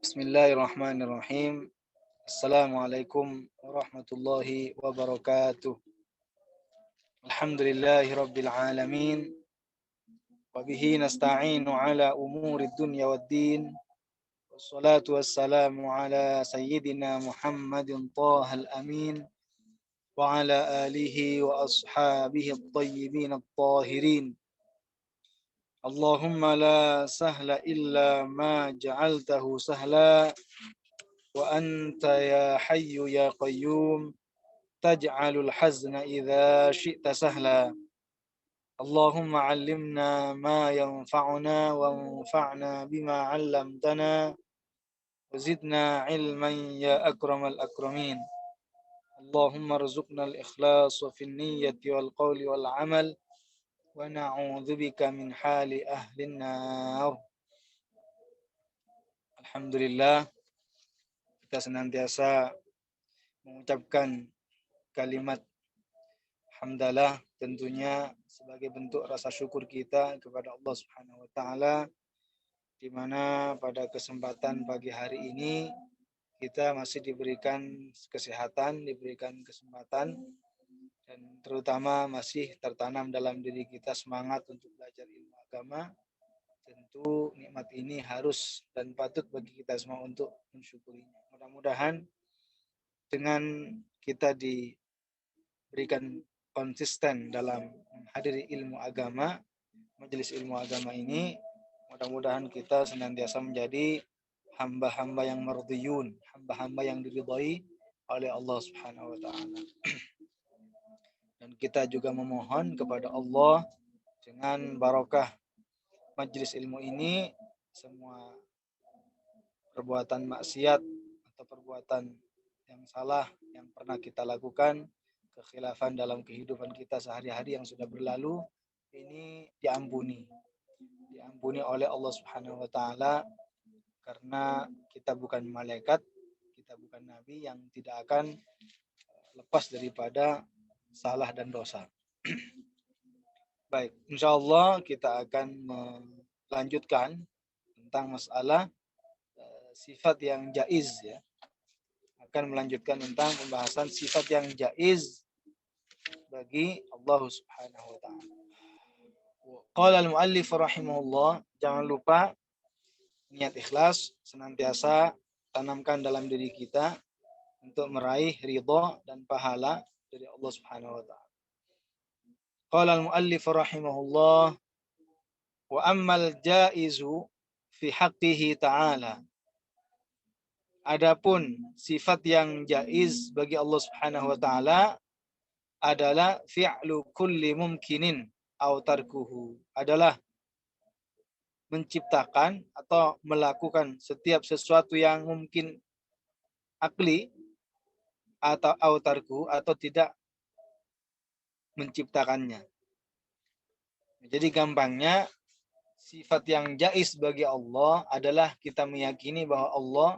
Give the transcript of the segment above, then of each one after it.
Bismillahirrahmanirrahim. Assalamualaikum warahmatullahi wabarakatuh. Alhamdulillahi rabbil alamin. Wabihi nasta'inu ala umuri dunya waddin. Wassalatu wassalamu ala sayyidina Muhammadin tahal amin. Wa ala alihi wa ashabihi at-tayyibin at-tahirin. Allahumma la sahla illa ma ja'altahu sahla. Wa anta ya hayyu ya qayyum taj'alul hazna idza syi'ta sahla. Allahumma 'allimna ma yanfa'una wanfa'na bima 'allamtana wa zidna 'ilman ya akramal akramin. Allahumma rzuqna al-ikhlas fi an-niyyati wal qawli wal 'amal wa na'udzubika min hali ahli an-nar. Alhamdulillah, kita senantiasa mengucapkan kalimat hamdalah tentunya sebagai bentuk rasa syukur kita kepada Allah Subhanahu wa taala, di mana pada kesempatan pagi hari ini kita masih diberikan kesehatan, diberikan kesempatan, dan terutama masih tertanam dalam diri kita semangat untuk belajar ilmu agama. Tentu nikmat ini harus dan patut bagi kita semua untuk mensyukurinya. Mudah-mudahan dengan kita diberikan konsisten dalam menghadiri ilmu agama, majelis ilmu agama ini, mudah-mudahan kita senantiasa menjadi hamba-hamba yang mardiyun, hamba-hamba yang diridhai oleh Allah Subhanahu wa taala. Dan kita juga memohon kepada Allah dengan barokah majelis ilmu ini, semua perbuatan maksiat atau perbuatan yang salah yang pernah kita lakukan, kekhilafan dalam kehidupan kita sehari-hari yang sudah berlalu, ini diampuni oleh Allah Subhanahu wa taala, karena kita bukan malaikat, kita bukan nabi yang tidak akan lepas daripada salah dan dosa. Baik, insyaallah kita akan melanjutkan tentang masalah sifat yang jaiz, ya. Akan melanjutkan tentang pembahasan sifat yang jaiz bagi Allah Subhanahu wa taala. Qala al-muallif rahimahullah, jangan lupa niat ikhlas senantiasa tanamkan dalam diri kita untuk meraih ridha dan pahala dari Allah Subhanahu wa taala. Qala al-muallif rahimahullah, wa ammal jaizu fi haqqihi ta'ala. Adapun sifat yang jaiz bagi Allah Subhanahu wa taala adalah fi'lu kulli mumkinin aw tarkuhu, adalah menciptakan atau melakukan setiap sesuatu yang mungkin akli atau aw tarkuhu, atau tidak menciptakannya. Jadi gampangnya, sifat yang jaiz bagi Allah adalah kita meyakini bahwa Allah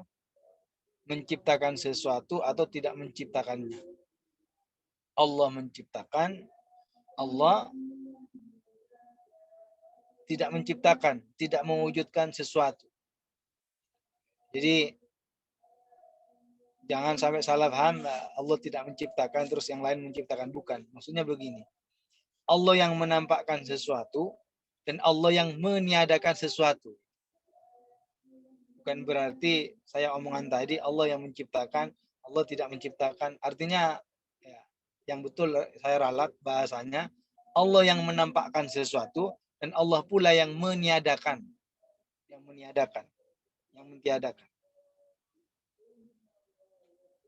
menciptakan sesuatu atau tidak menciptakannya. Allah menciptakan, Allah tidak menciptakan, tidak mewujudkan sesuatu. Jadi jangan sampai salah paham, Allah tidak menciptakan terus yang lain menciptakan, bukan. Maksudnya begini, Allah yang menampakkan sesuatu dan Allah yang meniadakan sesuatu. Bukan berarti saya omongan tadi Allah yang menciptakan, Allah tidak menciptakan. Artinya ya, yang betul saya ralat bahasanya, Allah yang menampakkan sesuatu dan Allah pula yang meniadakan, yang mentiadakan.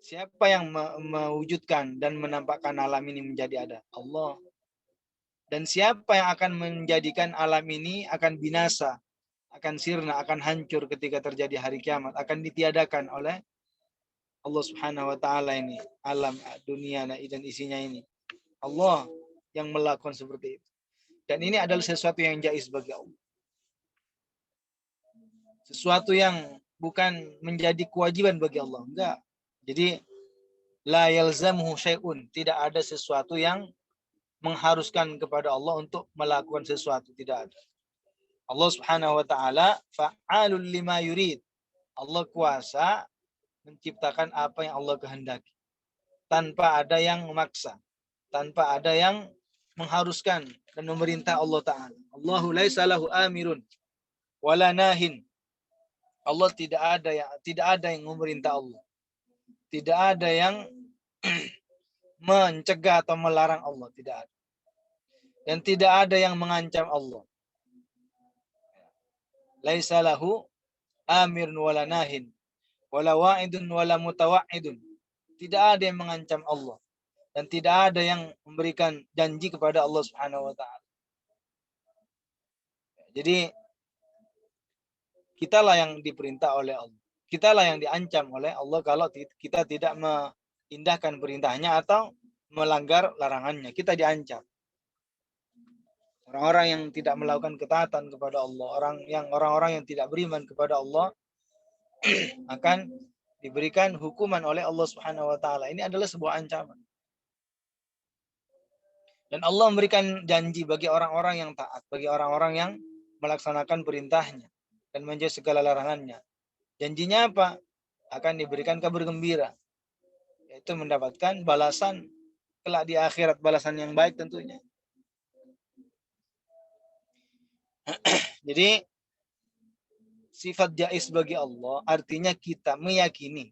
Siapa yang mewujudkan dan menampakkan alam ini menjadi ada? Allah. Dan siapa yang akan menjadikan alam ini akan binasa, akan sirna, akan hancur ketika terjadi hari kiamat, akan ditiadakan oleh Allah Subhanahu wa taala ini, alam dunia dan isinya ini. Allah yang melakukan seperti itu. Dan ini adalah sesuatu yang jaiz bagi Allah. Sesuatu yang bukan menjadi kewajiban bagi Allah, enggak. Jadi la yalzamuhu syai'un, tidak ada sesuatu yang mengharuskan kepada Allah untuk melakukan sesuatu, tidak ada. Allah Subhanahu wa taala fa'alul lima yurid. Allah kuasa menciptakan apa yang Allah kehendaki. Tanpa ada yang memaksa. Tanpa ada yang mengharuskan dan memerintah Allah Ta'ala. Allahu laisa lahu amirun wala nahin. Allah tidak ada yang memerintah Allah. Tidak ada yang mencegah atau melarang Allah, tidak ada. Dan tidak ada yang mengancam Allah. Laisa lahu amirun wala nahin wala wa'idun wala mutawa'idun. Tidak ada yang mengancam Allah dan tidak ada yang memberikan janji kepada Allah Subhanahu wa taala. Jadi kitalah yang diperintah oleh Allah. Kitalah yang diancam oleh Allah kalau kita tidak mengindahkan perintahnya atau melanggar larangannya. Kita diancam. Orang-orang yang tidak melakukan ketaatan kepada Allah, orang-orang yang tidak beriman kepada Allah akan diberikan hukuman oleh Allah Subhanahu wa taala. Ini adalah sebuah ancaman. Dan Allah memberikan janji bagi orang-orang yang taat, bagi orang-orang yang melaksanakan perintahnya dan menjauhi segala larangannya. Janjinya apa? Akan diberikan kabar gembira, yaitu mendapatkan balasan kelak di akhirat, balasan yang baik tentunya. Jadi sifat jaiz bagi Allah artinya kita meyakini,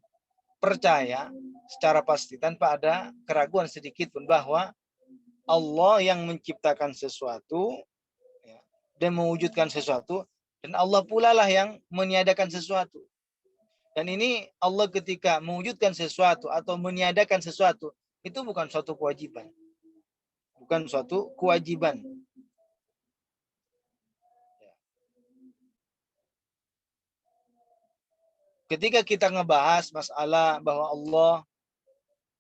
percaya secara pasti tanpa ada keraguan sedikit pun bahwa Allah yang menciptakan sesuatu dan mewujudkan sesuatu, dan Allah pula lah yang meniadakan sesuatu. Dan ini Allah ketika mewujudkan sesuatu atau meniadakan sesuatu, itu bukan suatu kewajiban. Bukan suatu kewajiban. Ketika kita ngebahas masalah bahwa Allah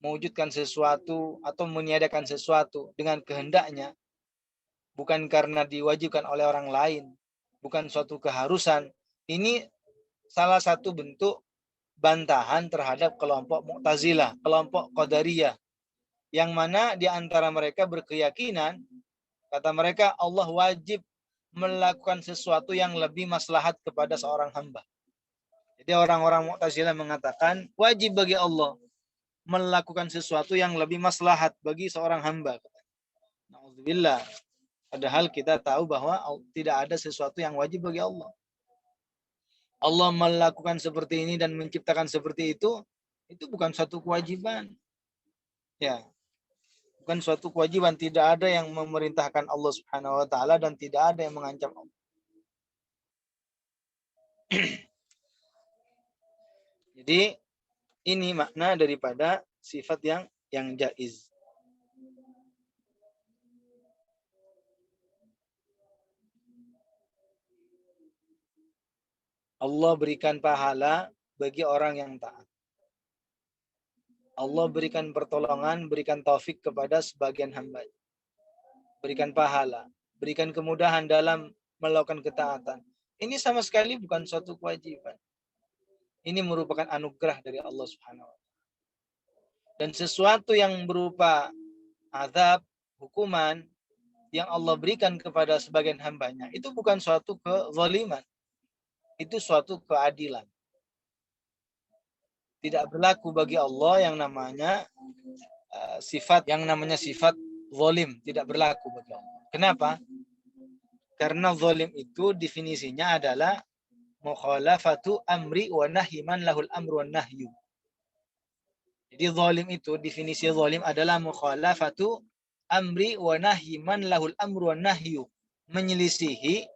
mewujudkan sesuatu atau meniadakan sesuatu dengan kehendaknya, bukan karena diwajibkan oleh orang lain, bukan suatu keharusan, ini salah satu bentuk bantahan terhadap kelompok Mu'tazilah, kelompok Qadariyah, yang mana di antara mereka berkeyakinan, kata mereka, Allah wajib melakukan sesuatu yang lebih maslahat kepada seorang hamba. Jadi orang-orang Mu'tazilah mengatakan wajib bagi Allah melakukan sesuatu yang lebih maslahat bagi seorang hamba. Na'udzubillah. Padahal kita tahu bahwa tidak ada sesuatu yang wajib bagi Allah. Allah melakukan seperti ini dan menciptakan seperti itu bukan suatu kewajiban. Ya. Bukan suatu kewajiban, tidak ada yang memerintahkan Allah Subhanahu wa taala dan tidak ada yang mengancam Allah. Jadi ini makna daripada sifat yang jaiz. Allah berikan pahala bagi orang yang taat. Allah berikan pertolongan, berikan taufik kepada sebagian hamba. Berikan pahala, berikan kemudahan dalam melakukan ketaatan. Ini sama sekali bukan suatu kewajiban. Ini merupakan anugerah dari Allah Subhanahu wa taala. Dan sesuatu yang berupa azab, hukuman yang Allah berikan kepada sebagian hambanya, itu bukan suatu kezaliman. Itu suatu keadilan. Tidak berlaku bagi Allah yang namanya sifat zalim, tidak berlaku bagi Allah. Kenapa? Karena zalim itu definisinya adalah mukhalafatu amri wa nahyi man lahul amru wan nahyu. Jadi zalim itu, definisi zalim adalah mukhalafatu amri wa nahyi man lahul amru wan nahyu. Menyelisihi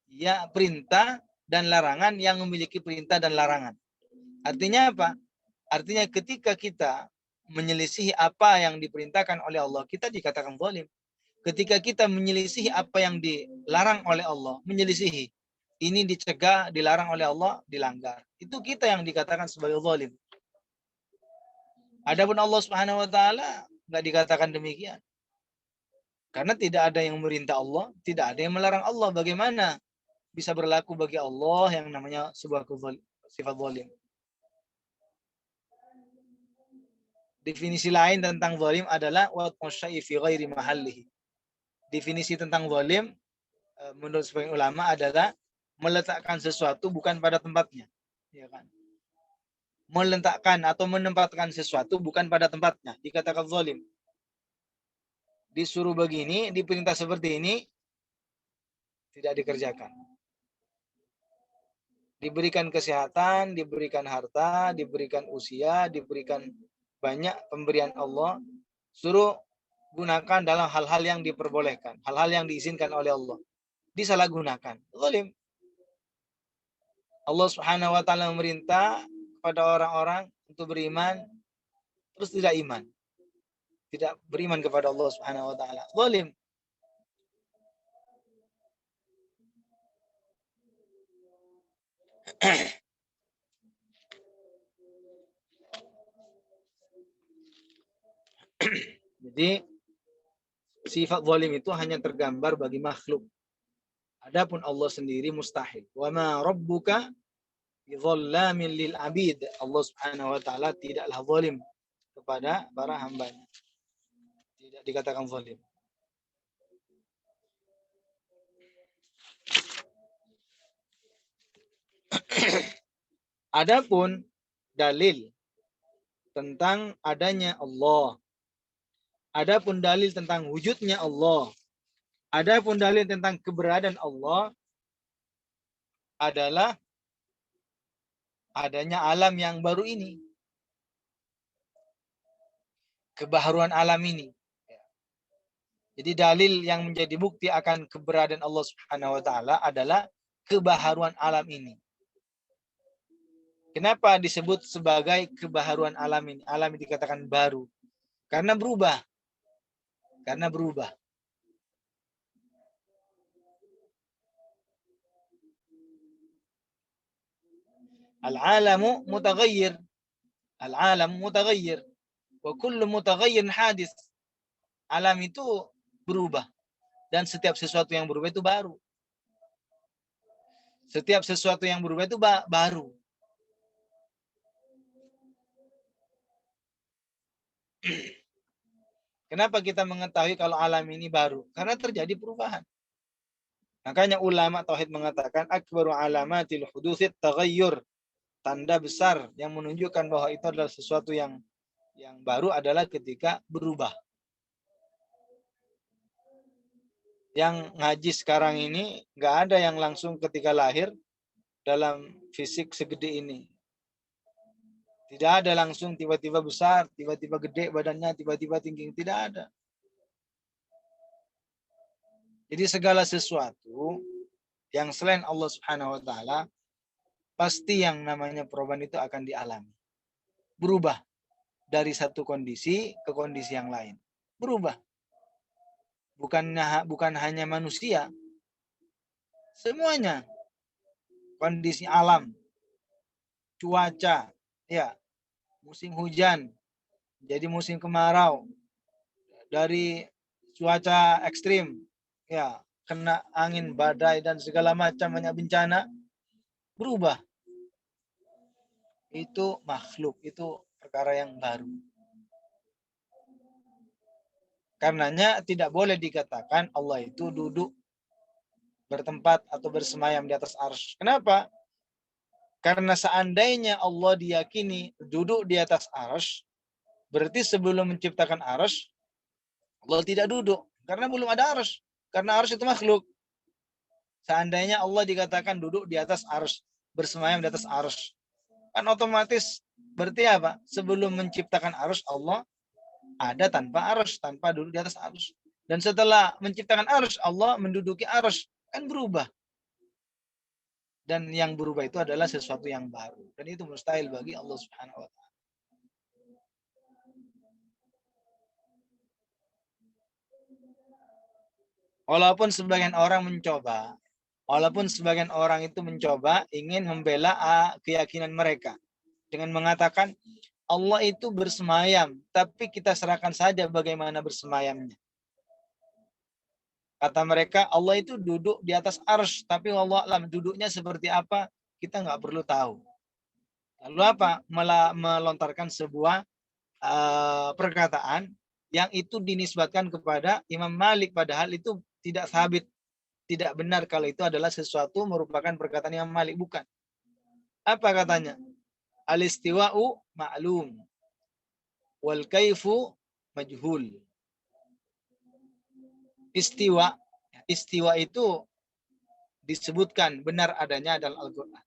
ya perintah dan larangan yang memiliki perintah dan larangan. Artinya apa? Artinya ketika kita menyelisihi apa yang diperintahkan oleh Allah, kita dikatakan zalim. Ketika kita menyelisihi apa yang dilarang oleh Allah, menyelisihi, ini dicegah, dilarang oleh Allah, dilanggar. Itu kita yang dikatakan sebagai zalim. Adapun Allah Subhanahu wa taala enggak dikatakan demikian. Karena tidak ada yang memerintah Allah, tidak ada yang melarang Allah. Bagaimana bisa berlaku bagi Allah yang namanya sebuah sifat zalim? Definisi lain tentang zalim adalah wad'u syai'i fi ghairi mahallihi. Definisi tentang zalim menurut sebagian ulama adalah meletakkan sesuatu bukan pada tempatnya, ya kan? Meletakkan atau menempatkan sesuatu bukan pada tempatnya, dikatakan zalim. Disuruh begini, diperintah seperti ini, tidak dikerjakan. Diberikan kesehatan, diberikan harta, diberikan usia, diberikan banyak pemberian Allah, suruh gunakan dalam hal-hal yang diperbolehkan, hal-hal yang diizinkan oleh Allah. Disalahgunakan. Zalim. Allah Subhanahu wa taala memerintah kepada orang-orang untuk beriman terus tidak iman. Tidak beriman kepada Allah Subhanahu wa taala. Zalim. Jadi sifat zalim itu hanya tergambar bagi makhluk. Adapun Allah sendiri mustahil. Wa ma rabbuka bidzallamin lil abid. Allah Subhanahu wa taala tidaklah zalim kepada para hambanya. Tidak dikatakan zalim. Adapun dalil tentang adanya Allah, adapun dalil tentang wujudnya Allah, adapun dalil tentang keberadaan Allah adalah adanya alam yang baru ini. Kebaharuan alam ini. Jadi dalil yang menjadi bukti akan keberadaan Allah Subhanahu wa taala adalah kebaharuan alam ini. Kenapa disebut sebagai kebaharuan alam ini? Alam ini dikatakan baru. Karena berubah. Karena berubah. Al-alamu mutaghayyir. Al-alam mutaghayyir. Wa kullu mutaghayyirin hadis. Alam itu berubah. Dan setiap sesuatu yang berubah itu baru. Setiap sesuatu yang berubah itu baru. Kenapa kita mengetahui kalau alam ini baru? Karena terjadi perubahan. Makanya ulama tauhid mengatakan akbaru alamatil hudutsit taghayyur. Tanda besar yang menunjukkan bahwa itu adalah sesuatu yang baru adalah ketika berubah. Yang ngaji sekarang ini nggak ada yang langsung ketika lahir dalam fisik segede ini. Tidak ada langsung tiba-tiba besar, tiba-tiba gede badannya, tiba-tiba tinggi. Tidak ada. Jadi segala sesuatu yang selain Allah Subhanahu wa taala pasti yang namanya perubahan itu akan dialami. Berubah dari satu kondisi ke kondisi yang lain. Berubah. Bukan hanya manusia. Semuanya. Kondisi alam, cuaca, ya, musim hujan, jadi musim kemarau, dari cuaca ekstrim, ya, kena angin, badai dan segala macam banyak bencana, berubah. Itu makhluk, itu perkara yang baru. Karenanya tidak boleh dikatakan Allah itu duduk bertempat atau bersemayam di atas arsy. Kenapa? Karena seandainya Allah diyakini duduk di atas arsy, berarti sebelum menciptakan arsy, Allah tidak duduk. Karena belum ada arsy. Karena arsy itu makhluk. Seandainya Allah dikatakan duduk di atas arsy, bersemayam di atas arsy, kan otomatis berarti apa? Sebelum menciptakan arsy, Allah ada tanpa arsy, tanpa duduk di atas arsy. Dan setelah menciptakan arsy, Allah menduduki arsy. Kan berubah. Dan yang berubah itu adalah sesuatu yang baru. Dan itu mustahil bagi Allah Subhanahu wa taala. Walaupun sebagian orang itu mencoba ingin membela keyakinan mereka dengan mengatakan Allah itu bersemayam, tapi kita serahkan saja bagaimana bersemayamnya. Kata mereka, Allah itu duduk di atas arsy, tapi Allah alam duduknya seperti apa, kita nggak perlu tahu. Lalu apa? Melontarkan sebuah perkataan yang itu dinisbatkan kepada Imam Malik, padahal itu tidak sabit. tidak benar kalau itu adalah sesuatu merupakan perkataan Imam Malik. Bukan. Apa katanya? Al-istiwa'u ma'lum wal kaifu majhul. Istiwa itu disebutkan benar adanya dalam Al-Quran.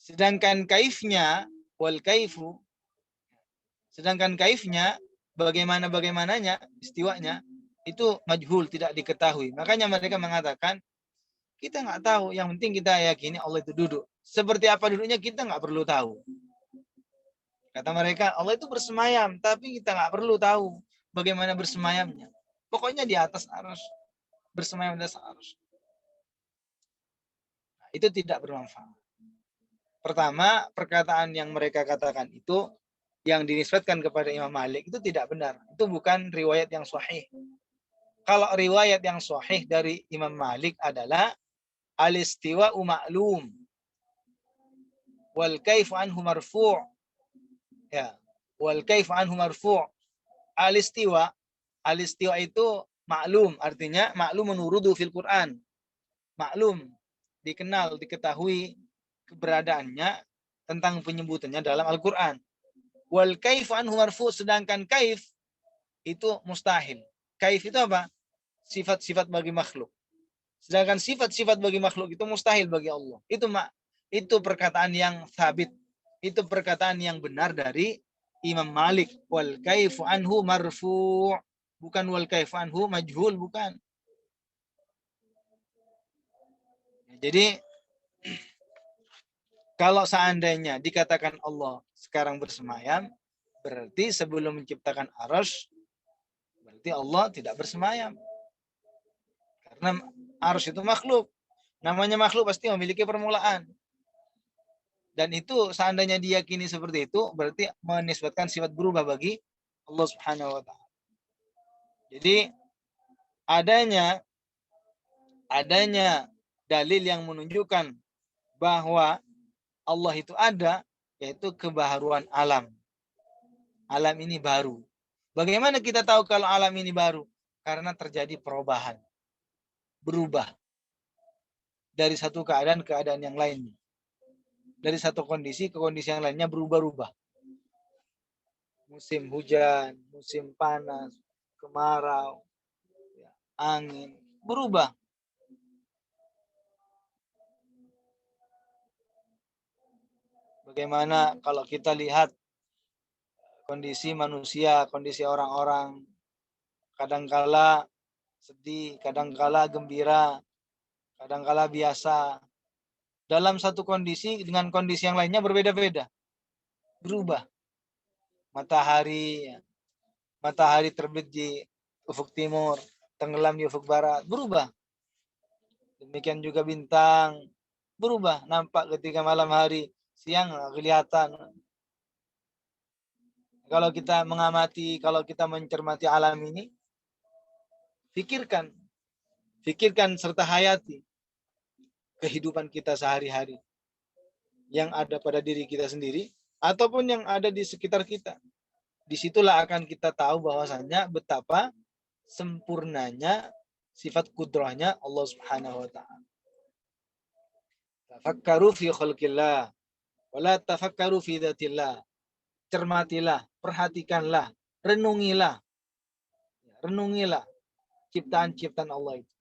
Sedangkan kaifnya, bagaimananya, istiwanya, itu majhul, tidak diketahui. Makanya mereka mengatakan, kita nggak tahu, yang penting kita yakini Allah itu duduk. Seperti apa duduknya kita nggak perlu tahu. Kata mereka, Allah itu bersemayam, tapi kita nggak perlu tahu bagaimana bersemayamnya. Pokoknya di atas arus, bersemayam di atas arus. Nah, itu tidak bermanfaat. Pertama, perkataan yang mereka katakan itu yang dinisbatkan kepada Imam Malik itu tidak benar. Itu bukan riwayat yang sahih. Kalau riwayat yang sahih dari Imam Malik adalah al-istiwa'u ma'lum wal kaifu anhu marfu'. Ya, wal kaifu anhu marfu'. Al-istiwa itu maklum, artinya maklum menurudu fil Quran. Maklum, dikenal, diketahui keberadaannya tentang penyebutannya dalam Al-Quran. Wal kaif anhu marfu, sedangkan kaif itu mustahil. Kaif itu apa? Sifat-sifat bagi makhluk. Sedangkan sifat-sifat bagi makhluk itu mustahil bagi Allah. Itu perkataan yang sabit. Itu perkataan yang benar dari Imam Malik. Wal kaifu anhu marfu, bukan wal kaifu anhu majhul, bukan. Jadi kalau seandainya dikatakan Allah sekarang bersemayam, berarti sebelum menciptakan arasy, berarti Allah tidak bersemayam. Karena arasy itu makhluk. Namanya makhluk pasti memiliki permulaan. Dan itu seandainya diyakini seperti itu, berarti menisbatkan sifat berubah bagi Allah Subhanahu wa Ta'ala. Jadi adanya dalil yang menunjukkan bahwa Allah itu ada, yaitu kebaharuan alam. Alam ini baru. Bagaimana kita tahu kalau alam ini baru? Karena terjadi perubahan. Berubah. Dari satu keadaan ke keadaan yang lainnya. Dari satu kondisi ke kondisi yang lainnya berubah-ubah. Musim hujan, musim panas, kemarau, angin, berubah. Bagaimana kalau kita lihat kondisi manusia, kondisi orang-orang, kadangkala sedih, kadangkala gembira, kadangkala biasa. Dalam satu kondisi dengan kondisi yang lainnya berbeda-beda. Berubah. Matahari terbit di ufuk timur, tenggelam di ufuk barat, berubah. Demikian juga bintang, berubah. Nampak ketika malam hari, siang kelihatan. Kalau kita mengamati, kalau kita mencermati alam ini, pikirkan serta hayati kehidupan kita sehari-hari yang ada pada diri kita sendiri ataupun yang ada di sekitar kita. Disitulah akan kita tahu bahwasanya betapa sempurnanya sifat kudrahnya Allah Subhanahu wa Ta'ala. Tafakkaru fi khalqillah wala tafakkaru fi dzatillah. Cermatilah, perhatikanlah, renungilah ciptaan-ciptaan Allah itu.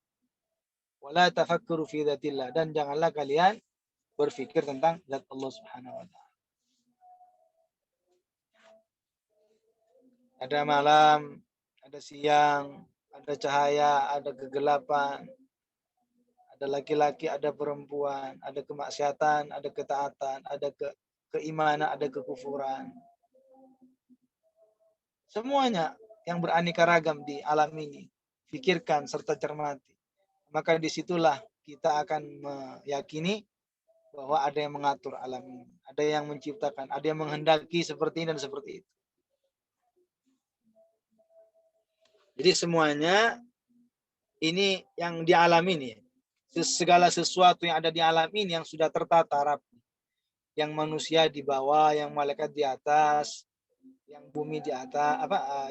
Wala tafakkaru fi dzatillah, dan janganlah kalian berpikir tentang zat Allah Subhanahu wa Ta'ala. Ada malam, ada siang, ada cahaya, ada kegelapan, ada laki-laki, ada perempuan, ada kemaksiatan, ada ketaatan, ada keimanan, ada kekufuran. Semuanya yang beraneka ragam di alam ini, pikirkan serta cermati. Maka disitulah kita akan meyakini bahwa ada yang mengatur alam ini, ada yang menciptakan, ada yang menghendaki seperti ini dan seperti itu. Jadi semuanya ini yang di alam ini, segala sesuatu yang ada di alam ini yang sudah tertata rapi, yang manusia di bawah, yang malaikat di atas, yang bumi di atas,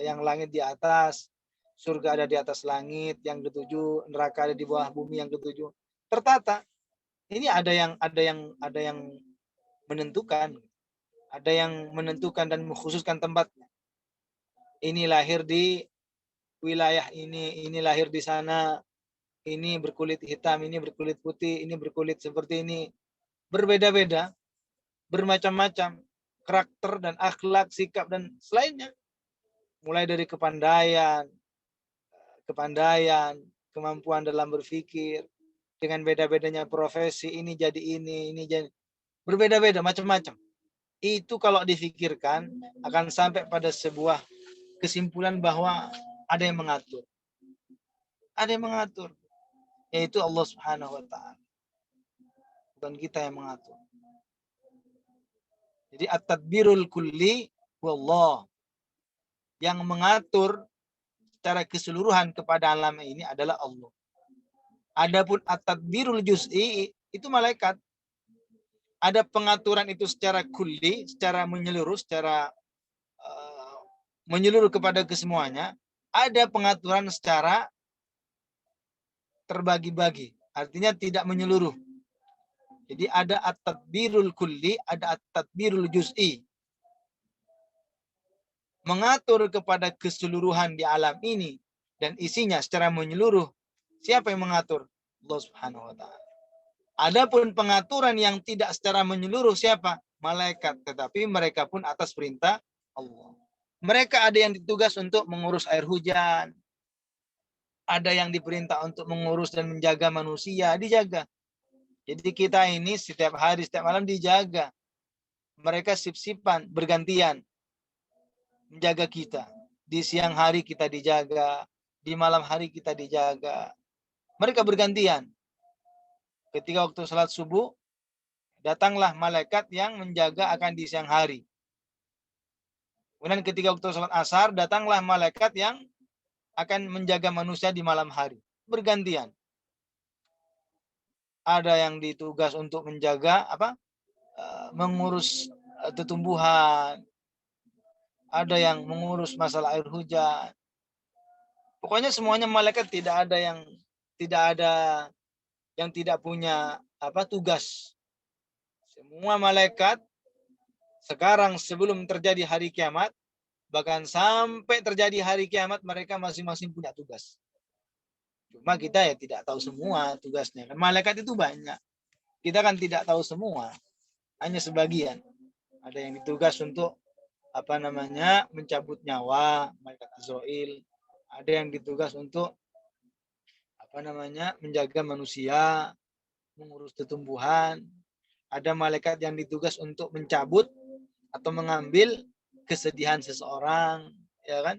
yang langit di atas, surga ada di atas langit yang ketujuh, neraka ada di bawah bumi yang ketujuh. Tertata. Ini ada yang menentukan, ada yang menentukan dan mengkhususkan tempatnya. Ini lahir di wilayah ini lahir di sana, ini berkulit hitam, ini berkulit putih, ini berkulit seperti ini. Berbeda-beda, bermacam-macam karakter dan akhlak, sikap dan selainnya. Mulai dari kepandaian, kemampuan dalam berpikir, dengan beda-bedanya profesi, ini jadi berbeda-beda macam-macam. Itu kalau difikirkan akan sampai pada sebuah kesimpulan bahwa ada yang mengatur. Ada yang mengatur, yaitu Allah Subhanahu wa taala. Bukan kita yang mengatur. Jadi at-tadbirul kulli wallah. Yang mengatur secara keseluruhan kepada alam ini adalah Allah. Adapun at-tadbirul juz'i itu malaikat. Ada pengaturan itu secara kulli, secara menyeluruh, secara menyeluruh kepada kesemuanya. Ada pengaturan secara terbagi-bagi, artinya tidak menyeluruh. Jadi ada at-tadbirul kulli, ada at-tadbirul juz'i. Mengatur kepada keseluruhan di alam ini dan isinya secara menyeluruh. Siapa yang mengatur? Allah Subhanahu wa taala. Adapun pengaturan yang tidak secara menyeluruh siapa? Malaikat, tetapi mereka pun atas perintah Allah. Mereka ada yang ditugas untuk mengurus air hujan. Ada yang diperintah untuk mengurus dan menjaga manusia, dijaga. Jadi kita ini setiap hari, setiap malam dijaga. Mereka sip-sipan, bergantian menjaga kita. Di siang hari kita dijaga, di malam hari kita dijaga. Mereka bergantian. Ketika waktu salat subuh, datanglah malaikat yang menjaga akan di siang hari. Kemudian ketika waktu salat asar, datanglah malaikat yang akan menjaga manusia di malam hari. Bergantian. Ada yang ditugas untuk menjaga mengurus tumbuhan, ada yang mengurus masalah air hujan. Pokoknya semuanya malaikat, tidak ada yang tidak punya tugas. Semua malaikat sekarang sebelum terjadi hari kiamat, bahkan sampai terjadi hari kiamat, mereka masing-masing punya tugas. Cuma kita ya tidak tahu semua tugasnya. Malaikat itu banyak. Kita kan tidak tahu semua, hanya sebagian. Ada yang ditugas untuk mencabut nyawa, malaikat Azrail. Ada yang ditugas untuk menjaga manusia, mengurus tumbuhan. Ada malaikat yang ditugas untuk mencabut atau mengambil kesedihan seseorang, ya kan?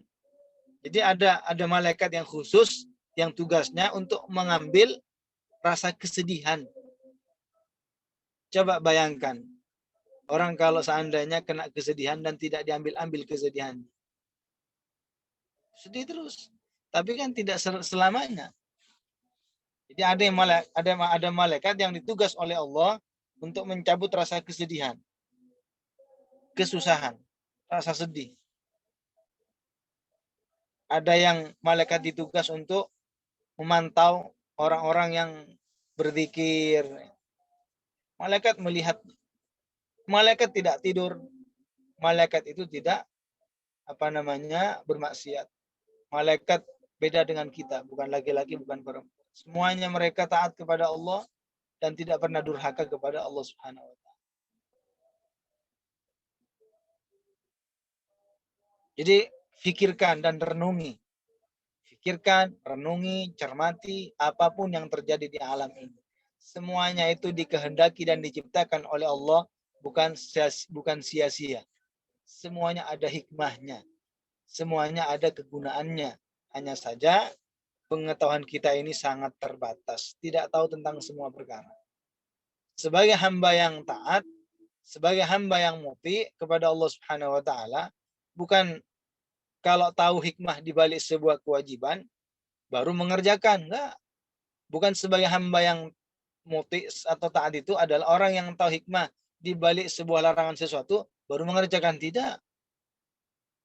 Jadi ada malaikat yang khusus yang tugasnya untuk mengambil rasa kesedihan. Coba bayangkan, orang kalau seandainya kena kesedihan dan tidak diambil-ambil kesedihan, sedih terus. Tapi kan tidak selamanya. Jadi ada malaikat yang ditugas oleh Allah untuk mencabut rasa kesedihan, kesusahan, rasa sedih. Ada yang malaikat ditugas untuk memantau orang-orang yang berzikir. Malaikat melihat. Malaikat tidak tidur. Malaikat itu tidak bermaksiat. Malaikat beda dengan kita, bukan laki-laki, bukan perempuan. Semuanya mereka taat kepada Allah dan tidak pernah durhaka kepada Allah Subhanahu wa taala. Jadi fikirkan dan renungi. Fikirkan, renungi, cermati apapun yang terjadi di alam ini. Semuanya itu dikehendaki dan diciptakan oleh Allah, bukan sia-sia. Semuanya ada hikmahnya. Semuanya ada kegunaannya. Hanya saja pengetahuan kita ini sangat terbatas. Tidak tahu tentang semua perkara. Sebagai hamba yang taat, sebagai hamba yang muti kepada Allah Subhanahu wa taala, bukan kalau tahu hikmah di balik sebuah kewajiban baru mengerjakan, enggak. Bukan sebagai hamba yang muti atau taat itu adalah orang yang tahu hikmah di balik sebuah larangan sesuatu baru mengerjakan, tidak.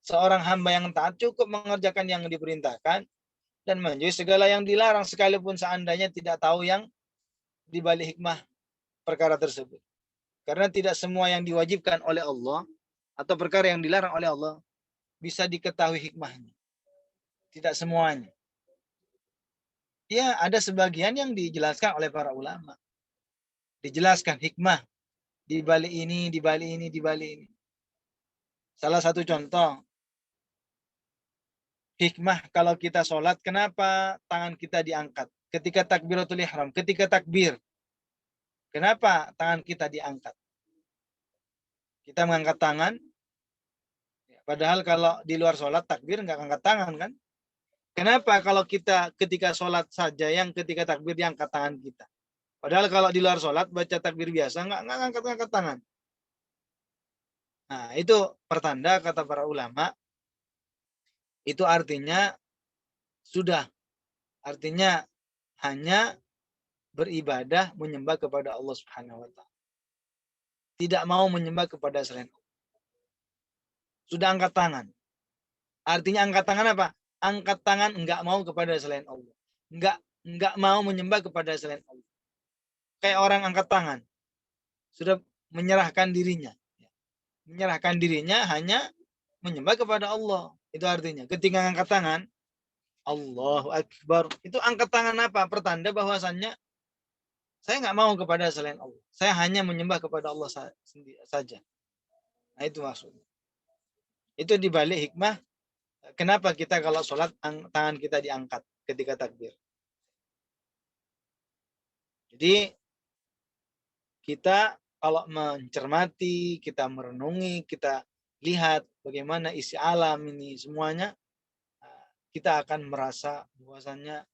Seorang hamba yang taat cukup mengerjakan yang diperintahkan, dan menjauhi segala yang dilarang sekalipun seandainya tidak tahu yang dibalik hikmah perkara tersebut. Karena tidak semua yang diwajibkan oleh Allah atau perkara yang dilarang oleh Allah bisa diketahui hikmahnya. Tidak semuanya. Ya, ada sebagian yang dijelaskan oleh para ulama. Dijelaskan hikmah di balik ini, di balik ini, di balik ini. Salah satu contoh, hikmah kalau kita sholat, kenapa tangan kita diangkat? Ketika takbiratul ihram, ketika takbir, kenapa tangan kita diangkat? Kita mengangkat tangan, padahal kalau di luar sholat takbir nggak angkat tangan kan? Kenapa kalau kita ketika sholat saja yang ketika takbir diangkat tangan kita? Padahal kalau di luar sholat baca takbir biasa nggak angkat tangan. Nah itu pertanda kata para ulama, itu artinya sudah, artinya hanya beribadah menyembah kepada Allah Subhanahu wa taala. Tidak mau menyembah kepada selain Allah. Sudah angkat tangan. Artinya angkat tangan apa? Angkat tangan enggak mau kepada selain Allah. Enggak mau menyembah kepada selain Allah. Kayak orang angkat tangan. Sudah menyerahkan dirinya. Menyerahkan dirinya hanya menyembah kepada Allah. Itu artinya. Ketika angkat tangan, Allahu Akbar. Itu angkat tangan apa? Pertanda bahwasannya saya nggak mau kepada selain Allah. Saya hanya menyembah kepada Allah saja. Nah itu maksudnya. Itu dibalik hikmah. Kenapa kita kalau sholat tangan kita diangkat ketika takbir. Jadi kita kalau mencermati, kita merenungi, kita lihat bagaimana isi alam ini semuanya, kita akan merasa bahwasannya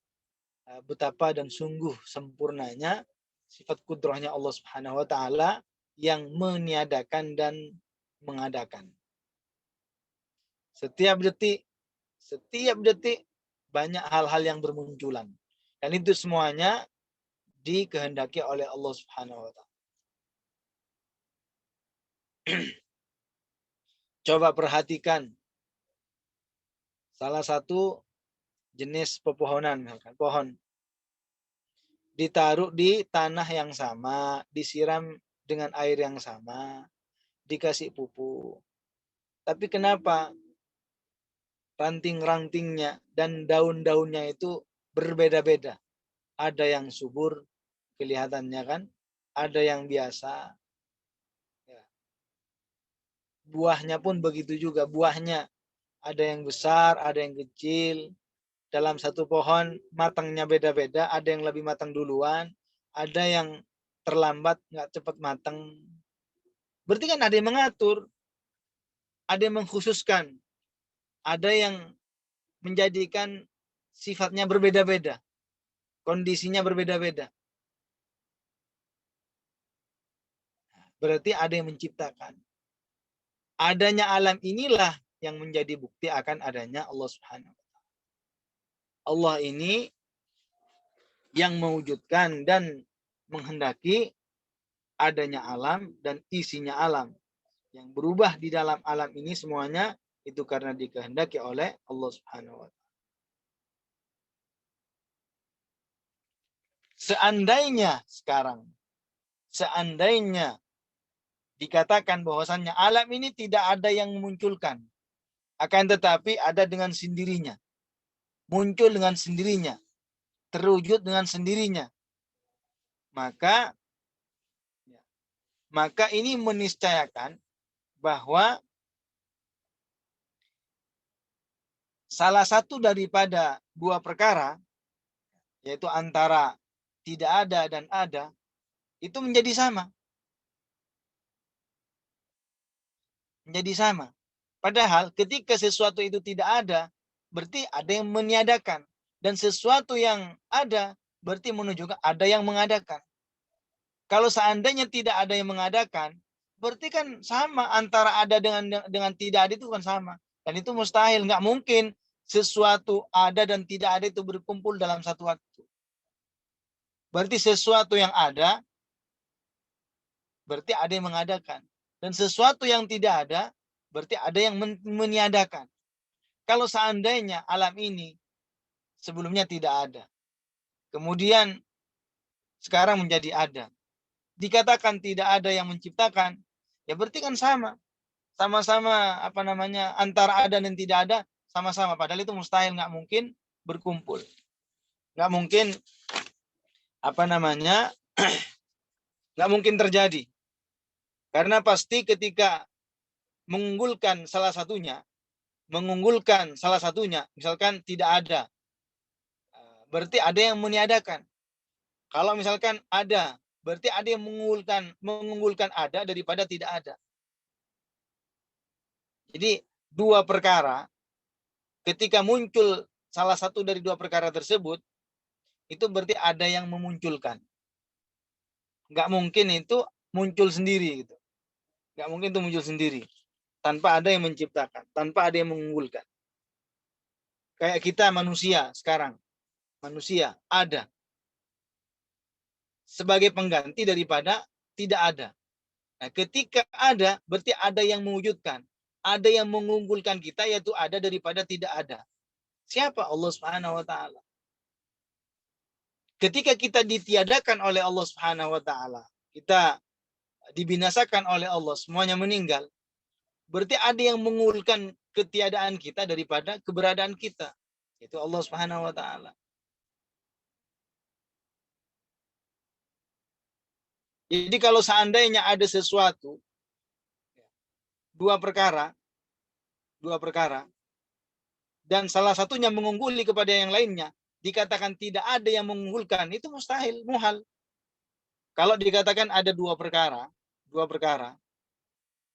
betapa dan sungguh sempurnanya sifat kudrahnya Allah Subhanahu wa taala yang meniadakan dan mengadakan. Setiap detik banyak hal-hal yang bermunculan. Dan itu semuanya dikehendaki oleh Allah Subhanahu wa taala. Coba perhatikan salah satu jenis pepohonan, misalkan pohon ditaruh di tanah yang sama, disiram dengan air yang sama, dikasih pupuk. Tapi kenapa ranting-rantingnya dan daun-daunnya itu berbeda-beda? Ada yang subur kelihatannya kan, ada yang biasa. Ya. Buahnya pun begitu juga, buahnya ada yang besar, ada yang kecil. Dalam satu pohon matangnya beda-beda, ada yang lebih matang duluan, ada yang terlambat, nggak cepat matang. Berarti kan ada yang mengatur, ada yang mengkhususkan, ada yang menjadikan sifatnya berbeda-beda, kondisinya berbeda-beda. Berarti ada yang menciptakan. Adanya alam inilah yang menjadi bukti akan adanya Allah Subhanahu wa taala. Allah ini yang mewujudkan dan menghendaki adanya alam dan isinya alam. Yang berubah di dalam alam ini semuanya itu karena dikehendaki oleh Allah Subhanahu wa taala. Seandainya dikatakan bahwasannya alam ini tidak ada yang memunculkan, akan tetapi ada dengan sendirinya, muncul dengan sendirinya, terwujud dengan sendirinya, maka ini meniscayakan bahwa salah satu daripada dua perkara, yaitu antara tidak ada dan ada, itu menjadi sama. Menjadi sama. Padahal ketika sesuatu itu tidak ada, berarti ada yang meniadakan. Dan sesuatu yang ada, berarti menunjukkan ada yang mengadakan. Kalau seandainya tidak ada yang mengadakan, berarti kan sama antara ada dengan tidak ada itu kan sama. Dan itu mustahil, nggak mungkin sesuatu ada dan tidak ada itu berkumpul dalam satu waktu. Berarti sesuatu yang ada, berarti ada yang mengadakan. Dan sesuatu yang tidak ada, berarti ada yang meniadakan. Kalau seandainya alam ini sebelumnya tidak ada. Kemudian sekarang menjadi ada. Dikatakan tidak ada yang menciptakan, ya berarti kan sama. Sama-sama antara ada dan tidak ada sama-sama. Padahal itu mustahil, nggak mungkin berkumpul. Nggak mungkin nggak mungkin terjadi. Karena pasti ketika mengunggulkan salah satunya, misalkan tidak ada, berarti ada yang meniadakan. Kalau misalkan ada, berarti ada yang mengunggulkan ada daripada tidak ada. Jadi dua perkara, ketika muncul salah satu dari dua perkara tersebut, itu berarti ada yang memunculkan. Nggak mungkin itu muncul sendiri gitu. Nggak mungkin itu muncul sendiri tanpa ada yang menciptakan, tanpa ada yang mengunggulkan. Kayak kita manusia sekarang, manusia ada sebagai pengganti daripada tidak ada. Nah, ketika ada, berarti ada yang mewujudkan, ada yang mengunggulkan kita, yaitu ada daripada tidak ada. Siapa? Allah Subhanahu wa taala. Ketika kita ditiadakan oleh Allah Subhanahu wa taala, kita dibinasakan oleh Allah, semuanya meninggal, berarti ada yang mengunggulkan ketiadaan kita daripada keberadaan kita, yaitu Allah Subhanahu wa taala. Jadi kalau seandainya ada sesuatu, dua perkara, dan salah satunya mengungguli kepada yang lainnya, dikatakan tidak ada yang mengunggulkan, itu mustahil, muhal. Kalau dikatakan ada dua perkara,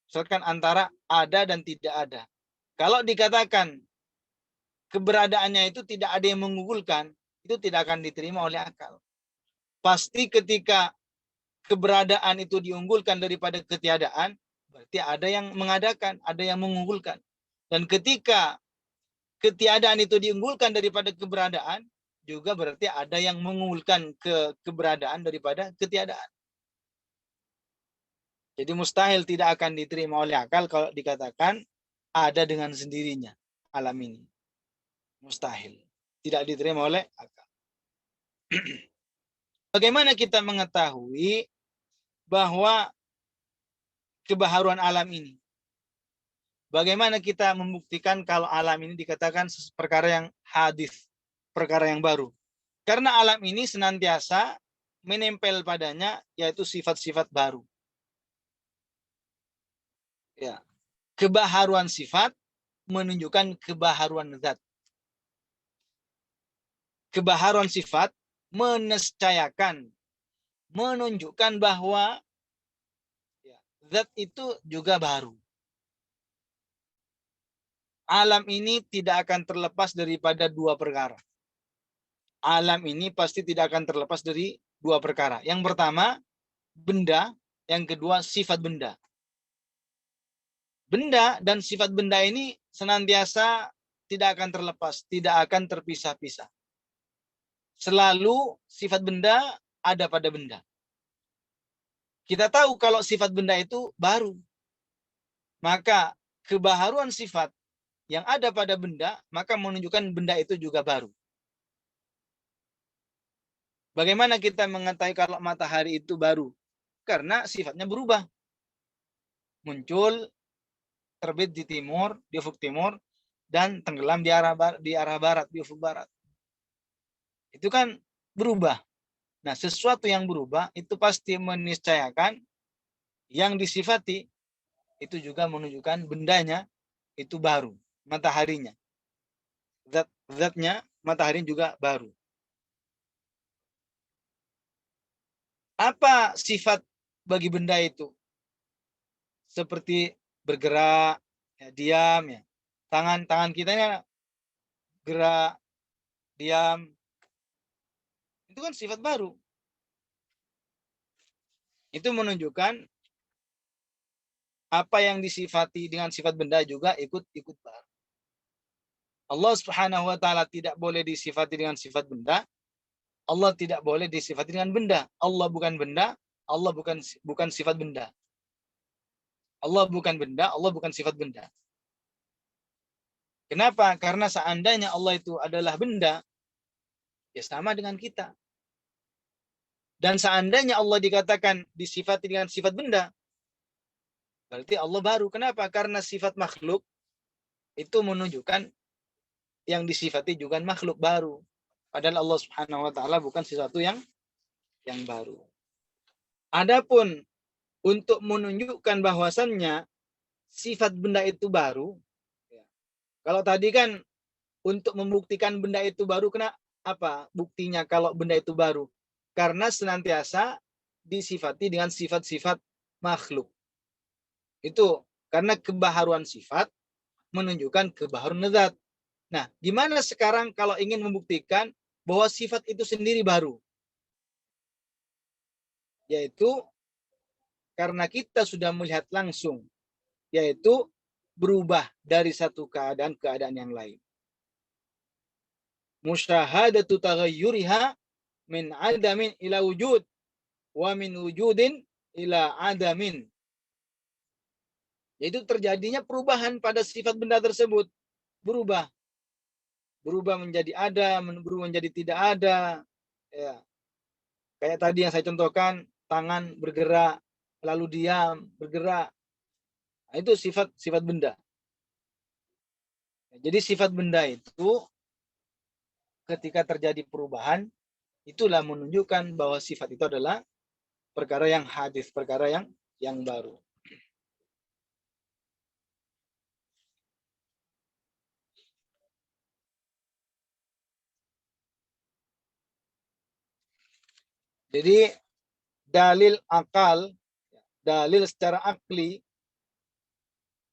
misalkan antara ada dan tidak ada. Kalau dikatakan keberadaannya itu tidak ada yang mengunggulkan, itu tidak akan diterima oleh akal. Pasti ketika keberadaan itu diunggulkan daripada ketiadaan, berarti ada yang mengadakan, ada yang mengunggulkan. Dan ketika ketiadaan itu diunggulkan daripada keberadaan, juga berarti ada yang mengunggulkan keberadaan daripada ketiadaan. Jadi mustahil tidak akan diterima oleh akal kalau dikatakan ada dengan sendirinya alam ini. Mustahil. Tidak diterima oleh akal. Bagaimana kita mengetahui bahwa kebaharuan alam ini? Bagaimana kita membuktikan kalau alam ini dikatakan perkara yang hadis, perkara yang baru? Karena alam ini senantiasa menempel padanya yaitu sifat-sifat baru. Ya. Kebaharuan sifat menunjukkan kebaharuan zat. Kebaharuan sifat menescayakan, menunjukkan bahwa zat itu juga baru. Alam ini tidak akan terlepas daripada dua perkara. Alam ini pasti tidak akan terlepas dari dua perkara. Yang pertama, benda. Yang kedua, sifat benda. Benda dan sifat benda ini senantiasa tidak akan terlepas, tidak akan terpisah-pisah. Selalu sifat benda ada pada benda. Kita tahu kalau sifat benda itu baru. Maka kebaharuan sifat yang ada pada benda, maka menunjukkan benda itu juga baru. Bagaimana kita mengetahui kalau matahari itu baru? Karena sifatnya berubah. Muncul, terbit di timur, di ufuk timur, dan tenggelam di arah barat, di ufuk barat. Itu kan berubah. Nah, sesuatu yang berubah itu pasti meniscayakan yang disifati itu juga menunjukkan bendanya itu baru, mataharinya. Zatnya matahari juga baru. Apa sifat bagi benda itu? Seperti bergerak, ya, diam, ya. Tangan kita ini gerak, diam. Itu kan sifat baru. Itu menunjukkan apa yang disifati dengan sifat benda juga ikut baru. Allah Subhanahu wa taala tidak boleh disifati dengan sifat benda. Allah tidak boleh disifati dengan benda. Allah bukan benda, Allah bukan sifat benda. Allah bukan benda, Allah bukan sifat benda. Kenapa? Karena seandainya Allah itu adalah benda, Ya sama dengan kita. Dan seandainya Allah dikatakan disifati dengan sifat benda, berarti Allah baru. Kenapa? Karena sifat makhluk itu menunjukkan yang disifati juga makhluk baru. Padahal Allah Subhanahu wa taala bukan sesuatu yang baru. Adapun untuk menunjukkan bahwasannya sifat benda itu baru, ya. Kalau tadi kan untuk membuktikan benda itu baru, kena apa buktinya kalau benda itu baru? Karena senantiasa disifati dengan sifat-sifat makhluk. Itu karena kebaharuan sifat menunjukkan kebaharuan zat. Nah, gimana sekarang kalau ingin membuktikan bahwa sifat itu sendiri baru? Yaitu karena kita sudah melihat langsung, yaitu berubah dari satu keadaan ke keadaan yang lain. Musyahadatu taghayyuriha min adamin ila wujud wa min wujudin ila adamin. Yaitu terjadinya perubahan pada sifat benda tersebut. Berubah menjadi ada, berubah menjadi tidak ada. Ya. Kayak tadi yang saya contohkan, tangan bergerak, lalu diam, bergerak. Nah, itu sifat benda. Jadi sifat benda itu ketika terjadi perubahan, itulah menunjukkan bahwa sifat itu adalah perkara yang hadis, perkara yang baru. Jadi dalil akal, dalil secara akli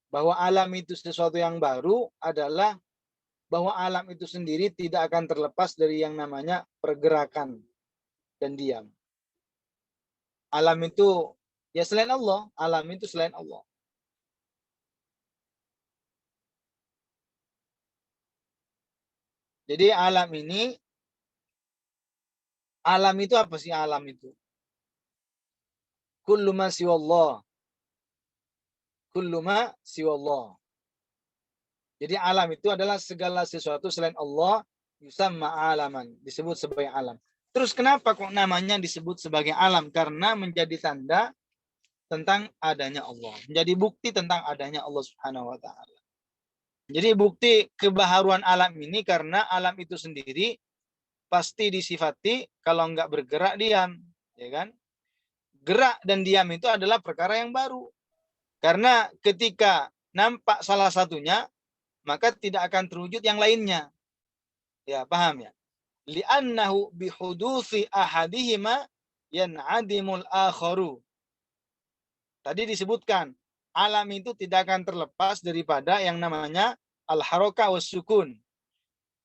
bahwa alam itu sesuatu yang baru adalah bahwa alam itu sendiri tidak akan terlepas dari yang namanya pergerakan dan diam. Alam itu ya selain Allah, alam itu selain Allah. Jadi alam itu apa sih alam itu? Kullu ma siwallah. Kullu ma siwallah. Jadi alam itu adalah segala sesuatu selain Allah, yusamma alaman, disebut sebagai alam. Terus kenapa kok namanya disebut sebagai alam? Karena menjadi tanda tentang adanya Allah. Menjadi bukti tentang adanya Allah Subhanahu wa taala. Jadi bukti kebaharuan alam ini karena alam itu sendiri pasti disifati kalau enggak bergerak diam, ya kan? Gerak dan diam itu adalah perkara yang baru. Karena ketika nampak salah satunya, maka tidak akan terwujud yang lainnya. Ya, paham ya? Li'annahu bihudusi ahadihima yan'adimul akharu. Tadi disebutkan, alam itu tidak akan terlepas daripada yang namanya al-haraka was sukun.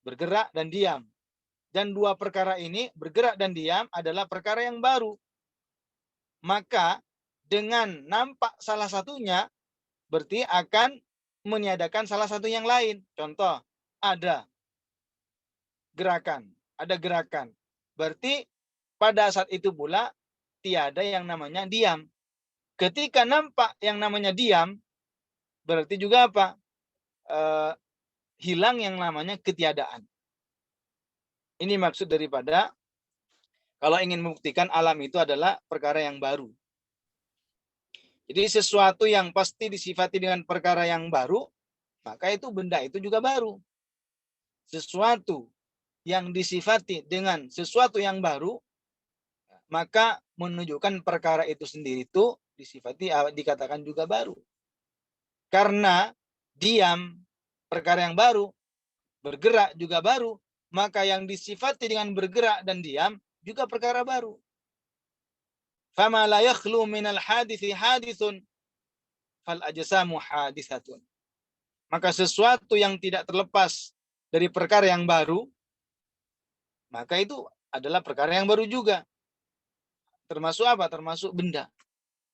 Bergerak dan diam. Dan dua perkara ini, bergerak dan diam, adalah perkara yang baru. Maka dengan nampak salah satunya, berarti akan meniadakan salah satu yang lain. Contoh, ada gerakan. Berarti pada saat itu pula tiada yang namanya diam. Ketika nampak yang namanya diam, berarti juga apa? Hilang yang namanya ketiadaan. Ini maksud daripada kalau ingin membuktikan alam itu adalah perkara yang baru. Jadi sesuatu yang pasti disifati dengan perkara yang baru, maka itu benda itu juga baru. Sesuatu yang disifati dengan sesuatu yang baru, maka menunjukkan perkara itu sendiri itu disifati dikatakan juga baru. Karena diam perkara yang baru, bergerak juga baru, maka yang disifati dengan bergerak dan diam juga perkara baru. Fama la yakhlu minal hadithi hadithun fal ajsamu hadithatun. Maka sesuatu yang tidak terlepas dari perkara yang baru, maka itu adalah perkara yang baru juga. Termasuk apa? Termasuk benda.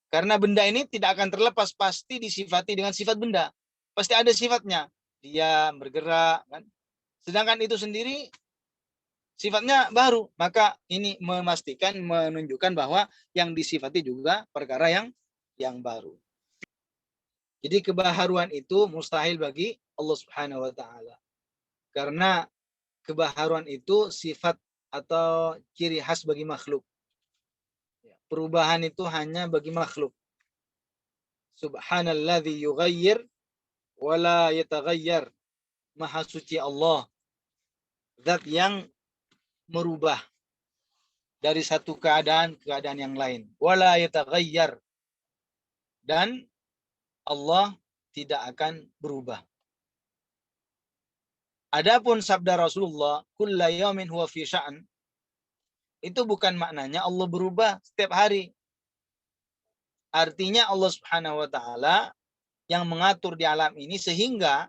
Karena benda ini tidak akan terlepas, pasti disifati dengan sifat benda. Pasti ada sifatnya. Dia bergerak, kan? Sedangkan itu sendiri sifatnya baru. Maka ini memastikan, menunjukkan bahwa yang disifati juga perkara yang baru. Jadi kebaharuan itu mustahil bagi Allah Subhanahu wa taala. Karena kebaharuan itu sifat atau ciri khas bagi makhluk. Perubahan itu hanya bagi makhluk. Subhanalladzi yughayyir wa la yataghayyar. Maha suci Allah, zat yang merubah dari satu keadaan ke keadaan yang lain. Wa la yataghayyar. Dan Allah tidak akan berubah. Adapun sabda Rasulullah, kulla yaumin huwa fi sya'an, itu bukan maknanya Allah berubah setiap hari. Artinya Allah Subhanahu wa taala yang mengatur di alam ini, sehingga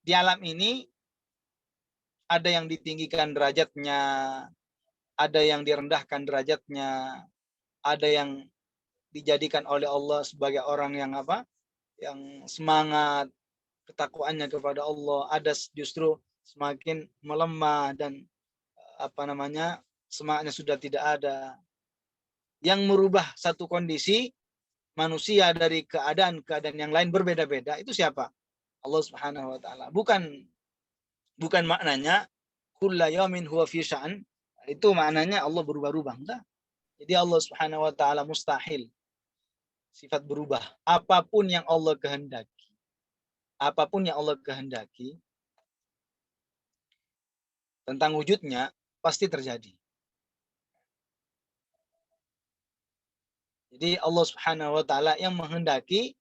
di alam ini ada yang ditinggikan derajatnya, ada yang direndahkan derajatnya, ada yang dijadikan oleh Allah sebagai orang yang apa? Yang semangat, ketakwaannya kepada Allah, ada justru semakin melemah dan semangatnya sudah tidak ada. Yang merubah satu kondisi manusia dari keadaan-keadaan yang lain berbeda-beda, itu siapa? Allah Subhanahu wa taala. Bukan maknanya kulla yaumin huwa fi sya'an, itu maknanya Allah berubah-ubah. Enggak. Jadi Allah Subhanahu wa taala mustahil sifat berubah. Apapun yang Allah kehendaki tentang wujudnya pasti terjadi. Jadi Allah Subhanahu wa taala yang menghendaki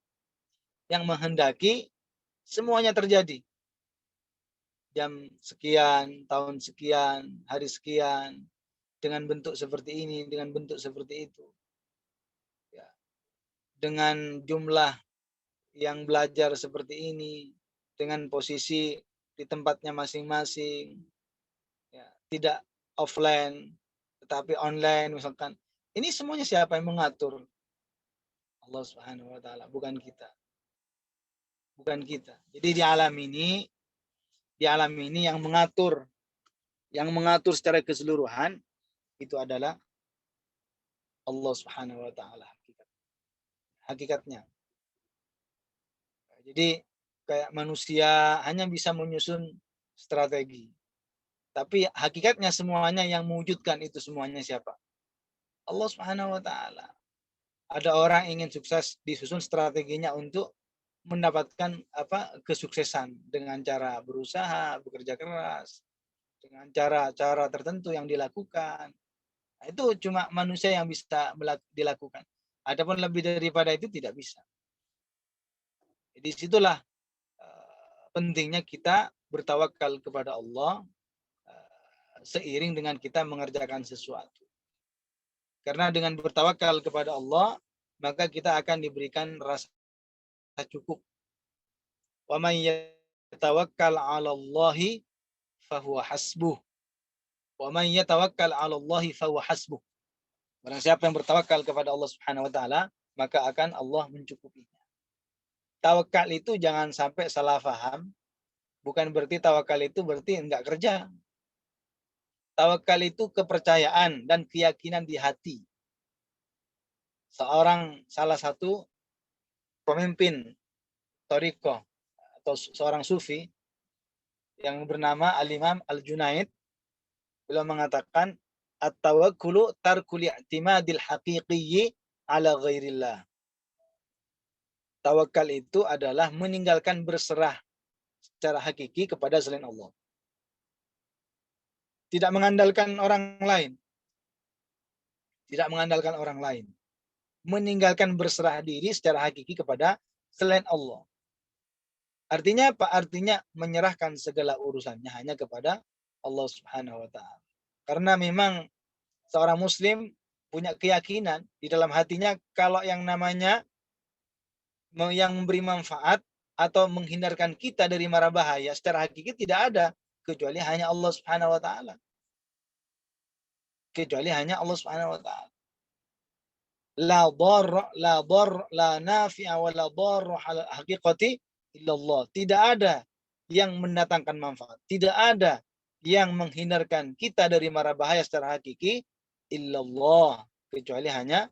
semuanya terjadi. Jam sekian, tahun sekian, hari sekian, dengan bentuk seperti ini, dengan bentuk seperti itu. Ya. Dengan jumlah yang belajar seperti ini, dengan posisi di tempatnya masing-masing. Ya. Tidak offline, tetapi online misalkan. Ini semuanya siapa yang mengatur? Allah Subhanahu wa taala, bukan kita. Bukan kita. Jadi di alam ini yang mengatur secara keseluruhan itu adalah Allah Subhanahu wa taala, hakikatnya. Jadi kayak manusia hanya bisa menyusun strategi. Tapi hakikatnya semuanya yang mewujudkan itu semuanya siapa? Allah Subhanahu wa taala. Ada orang ingin sukses, disusun strateginya untuk mendapatkan kesuksesan dengan cara berusaha, bekerja keras, dengan cara-cara tertentu yang dilakukan. Nah, itu cuma manusia yang bisa dilakukan. Adapun lebih daripada itu tidak bisa. Jadi situlah pentingnya kita bertawakal kepada Allah seiring dengan kita mengerjakan sesuatu. Karena dengan bertawakal kepada Allah, maka kita akan diberikan rasa cukup. Wa may yatawakkal 'ala Allahi fahuwa hasbuh. Wa may yatawakkal 'ala Allahi fahuwa hasbuh. Barang siapa yang bertawakal kepada Allah Subhanahu wa taala, maka akan Allah mencukupinya. Tawakal itu jangan sampai salah paham. Bukan berarti tawakal itu berarti enggak kerja. Tawakal itu kepercayaan dan keyakinan di hati. Salah satu pemimpin Thariqah atau seorang sufi yang bernama Al-Imam Al-Junaid, beliau mengatakan at-tawakkulu tarkul i'timadil haqiqiyyi ala ghairillah. Tawakal itu adalah meninggalkan berserah secara hakiki kepada selain Allah. Tidak mengandalkan orang lain. Tidak mengandalkan orang lain. Meninggalkan berserah diri secara hakiki kepada selain Allah. Artinya apa? Artinya menyerahkan segala urusannya hanya kepada Allah Subhanahu wa taala. Karena memang seorang muslim punya keyakinan di dalam hatinya kalau yang namanya yang memberi manfaat atau menghindarkan kita dari mara bahaya secara hakiki tidak ada kecuali hanya Allah Subhanahu wa taala. Kecuali hanya Allah Subhanahu wa taala. La dar la nafi'a wa la dar haqiqati illallah. Tidak ada yang mendatangkan manfaat. Tidak ada yang menghindarkan kita dari mara bahaya secara hakiki illallah, kecuali hanya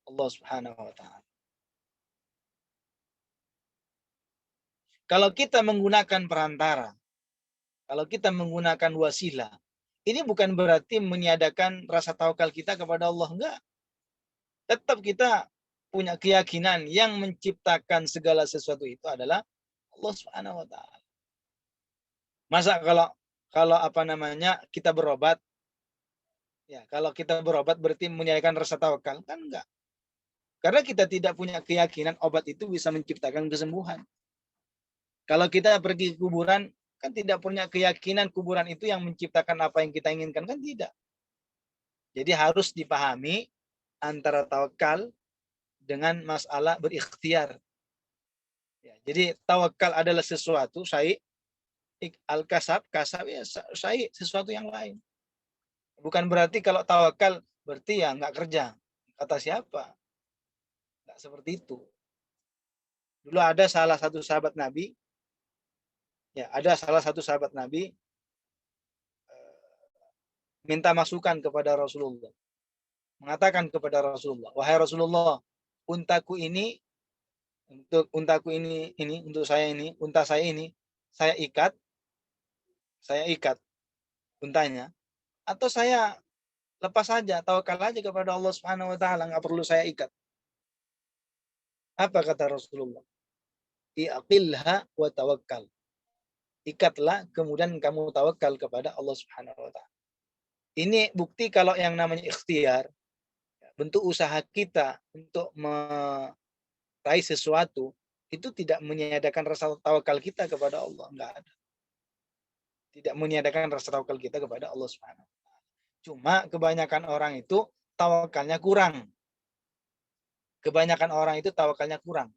Allah Subhanahu wa taala. Kalau kita menggunakan perantara, kalau kita menggunakan wasilah Ini bukan berarti meniadakan rasa tawakal kita kepada Allah, enggak. Tetap kita punya keyakinan yang menciptakan segala sesuatu itu adalah Allah Subhanahu wa taala. Masa kalau apa namanya kita berobat, ya kalau kita berobat berarti meniadakan rasa tawakal? Kan enggak. Karena kita tidak punya keyakinan obat itu bisa menciptakan kesembuhan. Kalau kita pergi ke kuburan, kan tidak punya keyakinan kuburan itu yang menciptakan apa yang kita inginkan, kan tidak. Jadi harus dipahami antara tawakal dengan masalah berikhtiar. Ya, jadi tawakal adalah sesuatu, al-kasab, kasab ya sesuatu yang lain. Bukan berarti kalau tawakal berarti ya nggak kerja. Kata siapa? Nggak seperti itu. Dulu ada salah satu sahabat Nabi, minta masukan kepada Rasulullah. Mengatakan kepada Rasulullah, wahai Rasulullah, untaku ini untuk unta saya ini, saya ikat untanya, atau saya lepas saja, tawakal aja kepada Allah Subhanahu wa taala, nggak perlu saya ikat. Apa kata Rasulullah? Iqilha wa tawakkal. Ikatlah kemudian kamu tawakal kepada Allah Subhanahu wa taala. Ini bukti kalau yang namanya ikhtiar, bentuk usaha kita untuk meraih sesuatu itu tidak meniadakan rasa tawakal kita kepada Allah, enggak ada. Tidak meniadakan rasa tawakal kita kepada Allah Subhanahu wa taala. Cuma kebanyakan orang itu tawakalnya kurang. Kebanyakan orang itu tawakalnya kurang.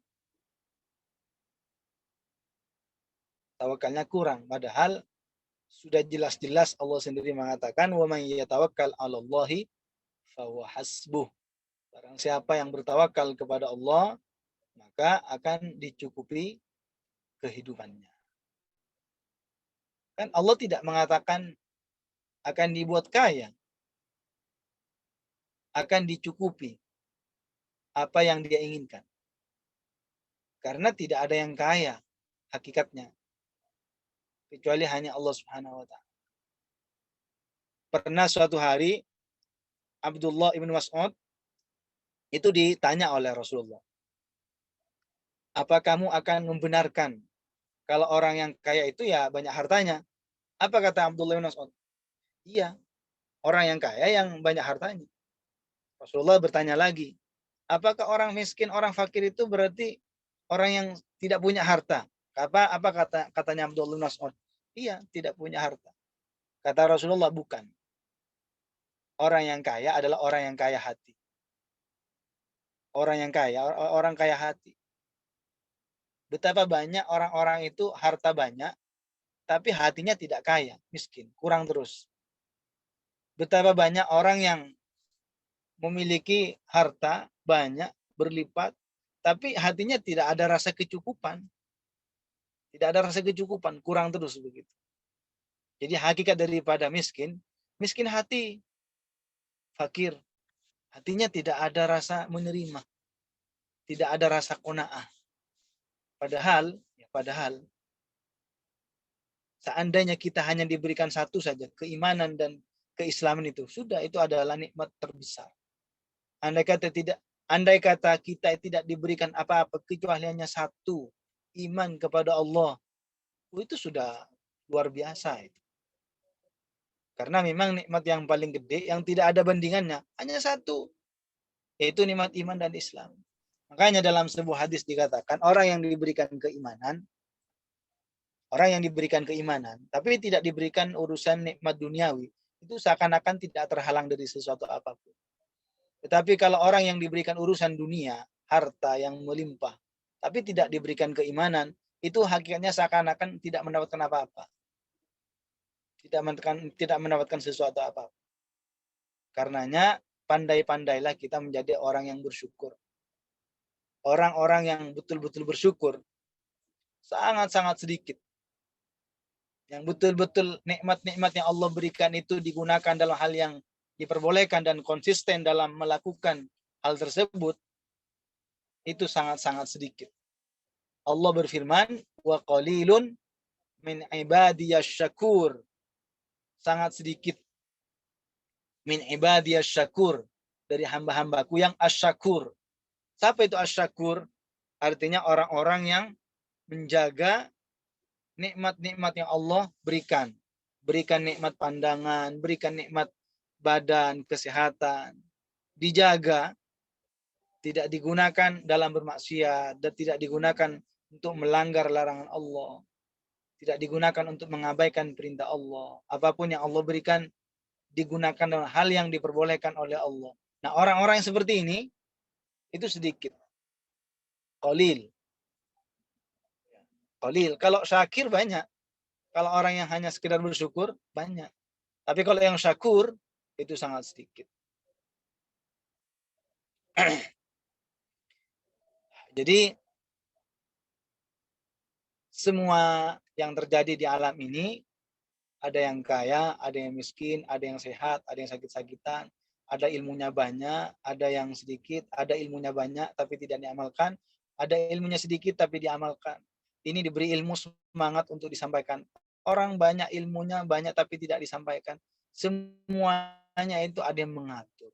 Tawakalnya kurang, padahal sudah jelas-jelas Allah sendiri mengatakan wa may yatawakkal 'alallahi fahuwa hasbuh. Barang siapa yang bertawakal kepada Allah, maka akan dicukupi kehidupannya. Kan Allah tidak mengatakan akan dibuat kaya, akan dicukupi apa yang dia inginkan. Karena tidak ada yang kaya hakikatnya, kecuali hanya Allah Subhanahu wa taala. Pernah suatu hari Abdullah ibn Mas'ud itu ditanya oleh Rasulullah, apa kamu akan membenarkan kalau orang yang kaya itu ya banyak hartanya? Apa kata Abdullah bin Mas'ud? Iya, orang yang kaya yang banyak hartanya. Rasulullah bertanya lagi, apakah orang miskin, orang fakir itu berarti orang yang tidak punya harta? Apa katanya Abdullah bin Mas'ud? Iya, tidak punya harta. Kata Rasulullah, bukan. Orang yang kaya adalah orang yang kaya hati. Orang kaya hati. Betapa banyak orang-orang itu harta banyak, tapi hatinya tidak kaya, miskin, kurang terus. Betapa banyak orang yang memiliki harta banyak, berlipat, tapi hatinya tidak ada rasa kecukupan. Tidak ada rasa kecukupan, kurang terus begitu. Jadi hakikat daripada miskin hati, fakir. Hatinya tidak ada rasa menerima, tidak ada rasa qanaah. Padahal seandainya kita hanya diberikan satu saja, keimanan dan keislaman itu, sudah itu adalah nikmat terbesar. Andai kata kita tidak diberikan apa-apa kecuali hanya satu, iman kepada Allah, itu sudah luar biasa itu. Karena memang nikmat yang paling gede yang tidak ada bandingannya hanya satu, yaitu nikmat iman dan Islam. Makanya dalam sebuah hadis dikatakan orang yang diberikan keimanan, tapi tidak diberikan urusan nikmat duniawi, itu seakan-akan tidak terhalang dari sesuatu apapun. Tetapi kalau orang yang diberikan urusan dunia, harta yang melimpah, tapi tidak diberikan keimanan, itu hakikatnya seakan-akan tidak mendapatkan apa-apa. Tidak mendapatkan sesuatu apa-apa. Karenanya pandai-pandailah kita menjadi orang yang bersyukur. Orang-orang yang betul-betul bersyukur sangat-sangat sedikit. Yang betul-betul nikmat-nikmat yang Allah berikan itu digunakan dalam hal yang diperbolehkan dan konsisten dalam melakukan hal tersebut, itu sangat-sangat sedikit. Allah berfirman, wa qalilun min ibadiyasy syakur. Sangat sedikit min ibadiyas syakur, dari hamba-hambaku yang asyakur. Siapa itu asyakur? Artinya orang-orang yang menjaga nikmat-nikmat yang Allah berikan. Berikan nikmat pandangan, berikan nikmat badan, kesehatan. Dijaga, tidak digunakan dalam bermaksiat, dan tidak digunakan untuk melanggar larangan Allah. Tidak digunakan untuk mengabaikan perintah Allah. Apapun yang Allah berikan, digunakan dalam hal yang diperbolehkan oleh Allah. Nah, orang-orang yang seperti ini, itu sedikit. Qalil. Qalil. Kalau syakir banyak. Kalau orang yang hanya sekedar bersyukur, banyak. Tapi kalau yang syakur, itu sangat sedikit. Jadi, semua yang terjadi di alam ini, ada yang kaya, ada yang miskin, ada yang sehat, ada yang sakit-sakitan, ada ilmunya banyak, ada yang sedikit, ada ilmunya banyak tapi tidak diamalkan, ada ilmunya sedikit tapi diamalkan. Ini diberi ilmu semangat untuk disampaikan. Orang banyak ilmunya banyak tapi tidak disampaikan. Semuanya itu ada yang mengatur.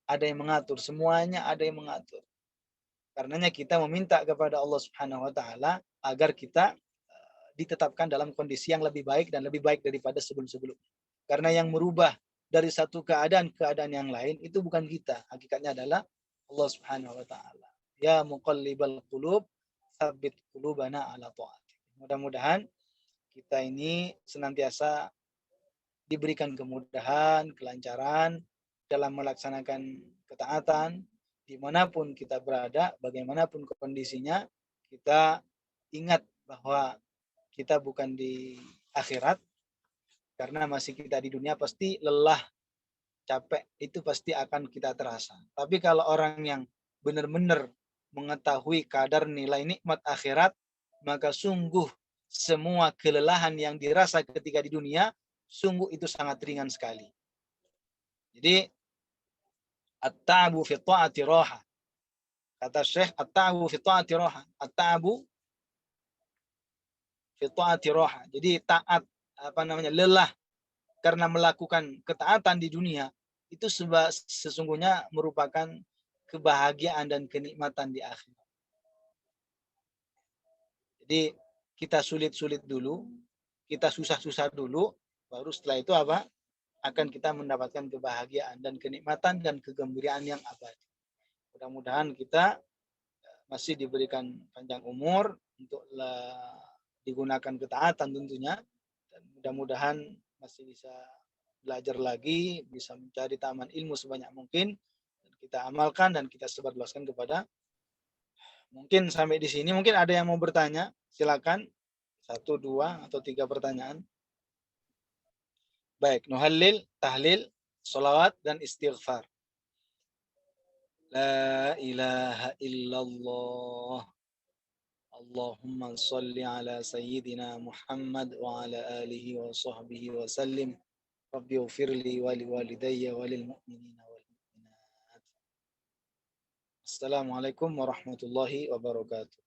Ada yang mengatur, semuanya ada yang mengatur. Karenanya kita meminta kepada Allah Subhanahu wa taala agar kita ditetapkan dalam kondisi yang lebih baik dan lebih baik daripada sebelum-sebelumnya. Karena yang merubah dari satu keadaan ke keadaan yang lain itu bukan kita, hakikatnya adalah Allah Subhanahu wa taala. Ya muqallibal qulub, tsabbit qulubana ala ta'atik. Mudah-mudahan kita ini senantiasa diberikan kemudahan, kelancaran dalam melaksanakan ketaatan dimanapun kita berada, bagaimanapun kondisinya, kita ingat bahwa kita bukan di akhirat, karena masih kita di dunia pasti lelah, capek, itu pasti akan kita terasa. Tapi kalau orang yang benar-benar mengetahui kadar nilai nikmat akhirat, maka sungguh semua kelelahan yang dirasa ketika di dunia, sungguh itu sangat ringan sekali. Jadi, at-ta'bu fi ta'ati roha. Kata Syekh, at-ta'bu fi ta'ati roha. At-ta'bu fi ta'ati roha. Jadi taat, lelah karena melakukan ketaatan di dunia, itu sesungguhnya merupakan kebahagiaan dan kenikmatan di akhirat. Jadi kita sulit-sulit dulu, kita susah-susah dulu, baru setelah itu apa? Akan kita mendapatkan kebahagiaan dan kenikmatan dan kegembiraan yang abadi. Mudah-mudahan kita masih diberikan panjang umur untuk digunakan ketaatan tentunya, dan mudah-mudahan masih bisa belajar lagi, bisa mencari taman ilmu sebanyak mungkin, dan kita amalkan dan kita sebarluaskan kepada. Mungkin sampai di sini, mungkin ada yang mau bertanya, silakan. 1, 2, atau 3 pertanyaan. Baik, nuhallil, tahlil, sholawat, dan istighfar. La ilaha illallah. Allahumma salli ala sayyidina Muhammad wa ala alihi wa sahbihi wa sallim. Rabbi ufirli wa liwalidayya wa lil mu'minina wal mu'minat. Assalamualaikum warahmatullahi wabarakatuh.